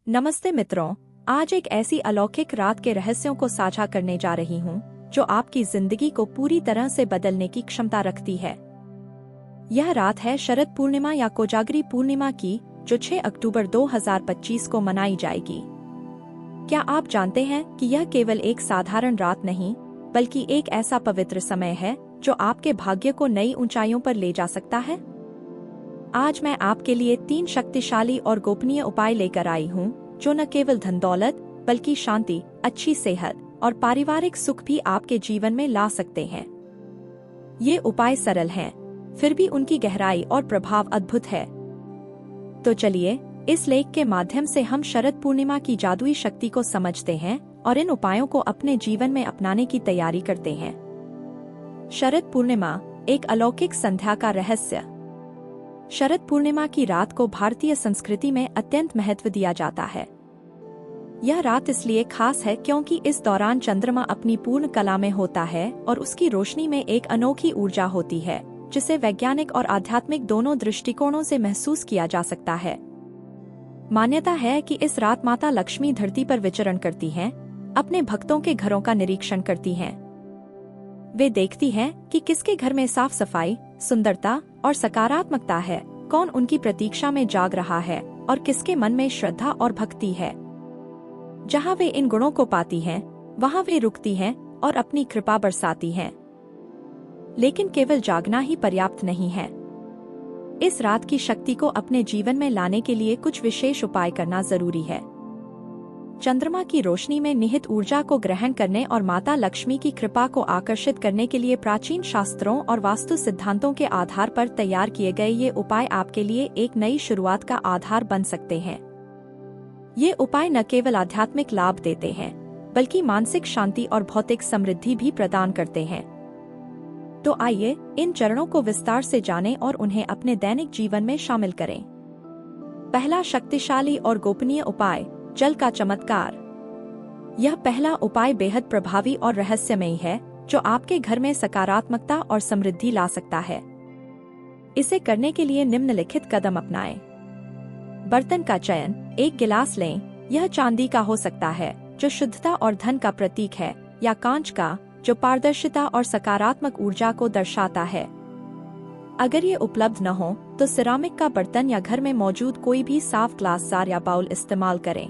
नमस्ते मित्रों, आज एक ऐसी अलौकिक रात के रहस्यों को साझा करने जा रही हूँ जो आपकी जिंदगी को पूरी तरह से बदलने की क्षमता रखती है। यह रात है शरद पूर्णिमा या कोजागरी पूर्णिमा की, जो 6 अक्टूबर 2025 को मनाई जाएगी। क्या आप जानते हैं कि यह केवल एक साधारण रात नहीं, बल्कि एक ऐसा पवित्र समय है जो आपके भाग्य को नई ऊंचाइयों पर ले जा सकता है? आज मैं आपके लिए 3 शक्तिशाली और गोपनीय उपाय लेकर आई हूँ, जो न केवल धन दौलत बल्कि शांति, अच्छी सेहत और पारिवारिक सुख भी आपके जीवन में ला सकते हैं। ये उपाय सरल हैं, फिर भी उनकी गहराई और प्रभाव अद्भुत है। तो चलिए, इस लेख के माध्यम से हम शरद पूर्णिमा की जादुई शक्ति को समझते हैं और इन उपायों को अपने जीवन में अपनाने की तैयारी करते हैं। शरद पूर्णिमा, एक अलौकिक संध्या का रहस्य। शरद पूर्णिमा की रात को भारतीय संस्कृति में अत्यंत महत्व दिया जाता है। यह रात इसलिए खास है क्योंकि इस दौरान चंद्रमा अपनी पूर्ण कला में होता है और उसकी रोशनी में एक अनोखी ऊर्जा होती है, जिसे वैज्ञानिक और आध्यात्मिक दोनों दृष्टिकोणों से महसूस किया जा सकता है। मान्यता है कि इस रात माता लक्ष्मी धरती पर विचरण करती हैं, अपने भक्तों के घरों का निरीक्षण करती हैं। वे देखती हैं कि किसके घर में साफ सफाई, सुंदरता और सकारात्मकता है, कौन उनकी प्रतीक्षा में जाग रहा है और किसके मन में श्रद्धा और भक्ति है। जहाँ वे इन गुणों को पाती हैं, वहाँ वे रुकती हैं और अपनी कृपा बरसाती हैं। लेकिन केवल जागना ही पर्याप्त नहीं है। इस रात की शक्ति को अपने जीवन में लाने के लिए कुछ विशेष उपाय करना जरूरी है। चंद्रमा की रोशनी में निहित ऊर्जा को ग्रहण करने और माता लक्ष्मी की कृपा को आकर्षित करने के लिए प्राचीन शास्त्रों और वास्तु सिद्धांतों के आधार पर तैयार किए गए ये उपाय आपके लिए एक नई शुरुआत का आधार बन सकते हैं। ये उपाय न केवल आध्यात्मिक लाभ देते हैं, बल्कि मानसिक शांति और भौतिक समृद्धि भी प्रदान करते हैं। तो आइए, इन चरणों को विस्तार से जानें और उन्हें अपने दैनिक जीवन में शामिल करें। पहला शक्तिशाली और गोपनीय उपाय, जल का चमत्कार। यह पहला उपाय बेहद प्रभावी और रहस्यमयी है, जो आपके घर में सकारात्मकता और समृद्धि ला सकता है। इसे करने के लिए निम्नलिखित कदम अपनाएं। बर्तन का चयन, एक गिलास लें। यह चांदी का हो सकता है, जो शुद्धता और धन का प्रतीक है, या कांच का, जो पारदर्शिता और सकारात्मक ऊर्जा को दर्शाता है। अगर ये उपलब्ध न हो, तो सिरामिक का बर्तन या घर में मौजूद कोई भी साफ ग्लास जार या बाउल इस्तेमाल करें।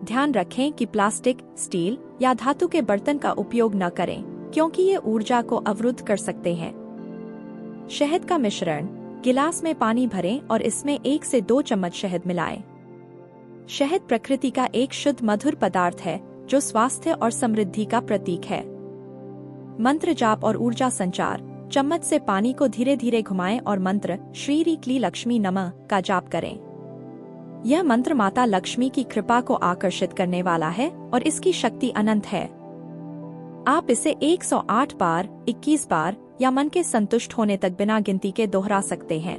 ध्यान रखें कि प्लास्टिक, स्टील या धातु के बर्तन का उपयोग न करें, क्योंकि ये ऊर्जा को अवरुद्ध कर सकते हैं। शहद का मिश्रण, गिलास में पानी भरें और इसमें 1 से 2 चम्मच शहद मिलाएं। शहद प्रकृति का एक शुद्ध मधुर पदार्थ है, जो स्वास्थ्य और समृद्धि का प्रतीक है। मंत्र जाप और ऊर्जा संचार, चम्मच से पानी को धीरे धीरे घुमाएं और मंत्र श्री री क्ली लक्ष्मी नमः का जाप करें। यह मंत्र माता लक्ष्मी की कृपा को आकर्षित करने वाला है और इसकी शक्ति अनंत है। आप इसे 108 बार, 21 बार या मन के संतुष्ट होने तक बिना गिनती के दोहरा सकते हैं।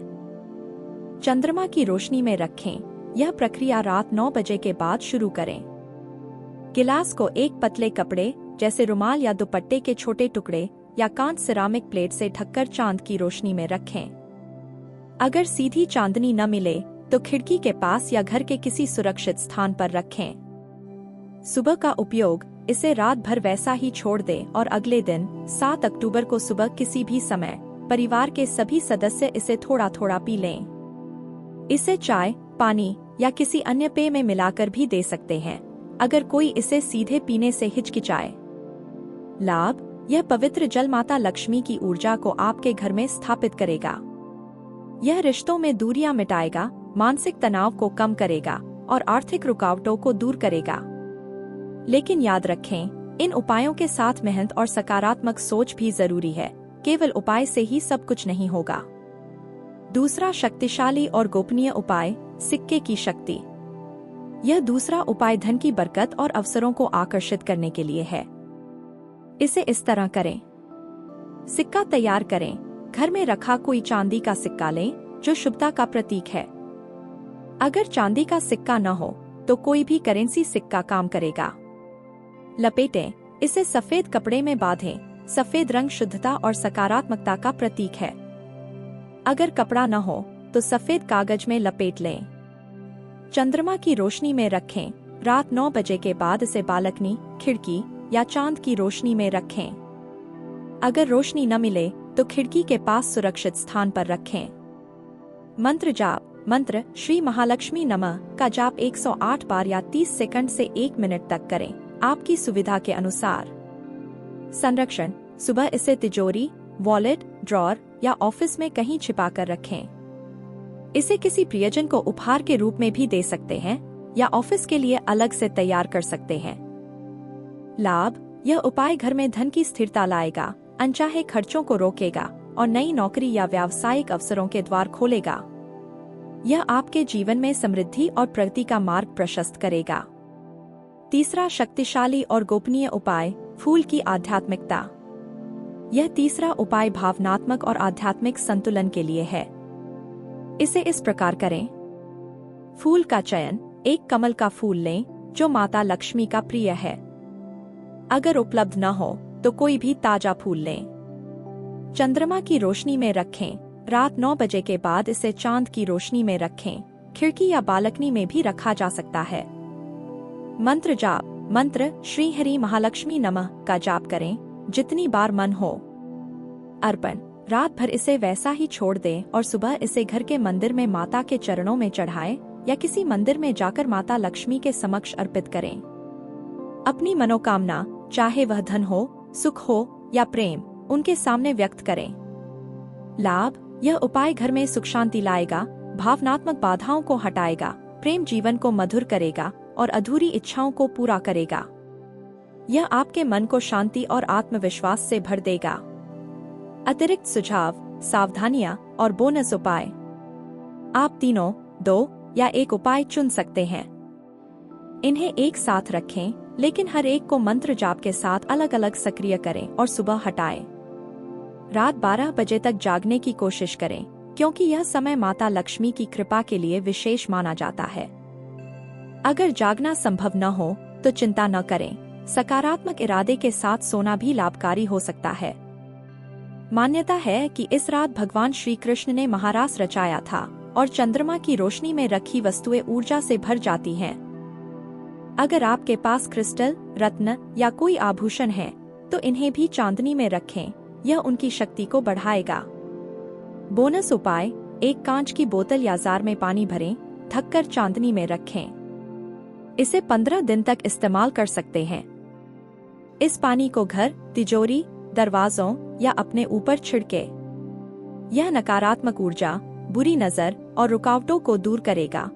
चंद्रमा की रोशनी में रखें। यह प्रक्रिया रात 9 बजे के बाद शुरू करें। गिलास को एक पतले कपड़े जैसे रुमाल या दुपट्टे के छोटे टुकड़े या कांच सिरामिक प्लेट से ढककर चांद की रोशनी में रखें। अगर सीधी चांदनी न मिले, तो खिड़की के पास या घर के किसी सुरक्षित स्थान पर रखें। सुबह का उपयोग, इसे रात भर वैसा ही छोड़ दें और अगले दिन 7 अक्टूबर को सुबह किसी भी समय परिवार के सभी सदस्य इसे थोड़ा थोड़ा पी लें। इसे चाय, पानी या किसी अन्य पेय में मिलाकर भी दे सकते हैं, अगर कोई इसे सीधे पीने से हिचकिचाए। लाभ, यह पवित्र जल माता लक्ष्मी की ऊर्जा को आपके घर में स्थापित करेगा। यह रिश्तों में दूरियां मिटाएगा, मानसिक तनाव को कम करेगा और आर्थिक रुकावटों को दूर करेगा। लेकिन याद रखें, इन उपायों के साथ मेहनत और सकारात्मक सोच भी जरूरी है। केवल उपाय से ही सब कुछ नहीं होगा। दूसरा शक्तिशाली और गोपनीय उपाय, सिक्के की शक्ति। यह दूसरा उपाय धन की बरकत और अवसरों को आकर्षित करने के लिए है। इसे इस तरह करें। सिक्का तैयार करें। घर में रखा कोई चांदी का सिक्का लें, जो शुभता का प्रतीक है। अगर चांदी का सिक्का न हो, तो कोई भी करेंसी सिक्का काम करेगा। लपेटें। इसे सफेद कपड़े में बांधें। सफेद रंग शुद्धता और सकारात्मकता का प्रतीक है। अगर कपड़ा न हो, तो सफेद कागज में लपेट लें। चंद्रमा की रोशनी में रखें। रात 9 बजे के बाद इसे बालकनी, खिड़की या चांद की रोशनी में रखें। अगर रोशनी न मिले तो खिड़की के पास सुरक्षित स्थान पर रखें। मंत्र जाप। मंत्र श्री महालक्ष्मी नमः का जाप 108 बार या 30 सेकंड से 1 मिनट तक करें, आपकी सुविधा के अनुसार। संरक्षण। सुबह इसे तिजोरी, वॉलेट, ड्रॉर या ऑफिस में कहीं छिपा कर रखें। इसे किसी प्रियजन को उपहार के रूप में भी दे सकते हैं या ऑफिस के लिए अलग से तैयार कर सकते हैं। लाभ। यह उपाय घर में धन की स्थिरता लाएगा, अनचाहे खर्चों को रोकेगा और नई नौकरी या व्यावसायिक अवसरों के द्वार खोलेगा। यह आपके जीवन में समृद्धि और प्रगति का मार्ग प्रशस्त करेगा। तीसरा शक्तिशाली और गोपनीय उपाय, फूल की आध्यात्मिकता। यह तीसरा उपाय भावनात्मक और आध्यात्मिक संतुलन के लिए है। इसे इस प्रकार करें। फूल का चयन। एक कमल का फूल लें जो माता लक्ष्मी का प्रिय है। अगर उपलब्ध न हो तो कोई भी ताजा फूल लें। चंद्रमा की रोशनी में रखें। रात 9 बजे के बाद इसे चांद की रोशनी में रखें। खिड़की या बालकनी में भी रखा जा सकता है। मंत्र जाप। मंत्र श्री हरि महालक्ष्मी नमः का जाप करें, जितनी बार मन हो। अर्पण। रात भर इसे वैसा ही छोड़ दें और सुबह इसे घर के मंदिर में माता के चरणों में चढ़ाएं या किसी मंदिर में जाकर माता लक्ष्मी के समक्ष अर्पित करें। अपनी मनोकामना, चाहे वह धन हो, सुख हो या प्रेम, उनके सामने व्यक्त करें। लाभ। यह उपाय घर में सुख शांति लाएगा, भावनात्मक बाधाओं को हटाएगा, प्रेम जीवन को मधुर करेगा और अधूरी इच्छाओं को पूरा करेगा। यह आपके मन को शांति और आत्मविश्वास से भर देगा। अतिरिक्त सुझाव, सावधानियां और बोनस उपाय। आप तीनों, 2 या 1 उपाय चुन सकते हैं। इन्हें एक साथ रखें, लेकिन हर एक को मंत्र जाप के साथ अलग अलग सक्रिय करें और सुबह हटाएं। रात 12 बजे तक जागने की कोशिश करें, क्योंकि यह समय माता लक्ष्मी की कृपा के लिए विशेष माना जाता है। अगर जागना संभव न हो तो चिंता न करें, सकारात्मक इरादे के साथ सोना भी लाभकारी हो सकता है। मान्यता है कि इस रात भगवान श्री कृष्ण ने महारास रचाया था और चंद्रमा की रोशनी में रखी वस्तुएं ऊर्जा से भर जाती हैं। अगर आपके पास क्रिस्टल, रत्न या कोई आभूषण है तो इन्हें भी चांदनी में रखें, यह उनकी शक्ति को बढ़ाएगा। बोनस उपाय, एक कांच की बोतल या जार में पानी भरें, ढककर चांदनी में रखें। इसे 15 दिन तक इस्तेमाल कर सकते हैं। इस पानी को घर, तिजोरी, दरवाजों या अपने ऊपर छिड़के। यह नकारात्मक ऊर्जा, बुरी नजर और रुकावटों को दूर करेगा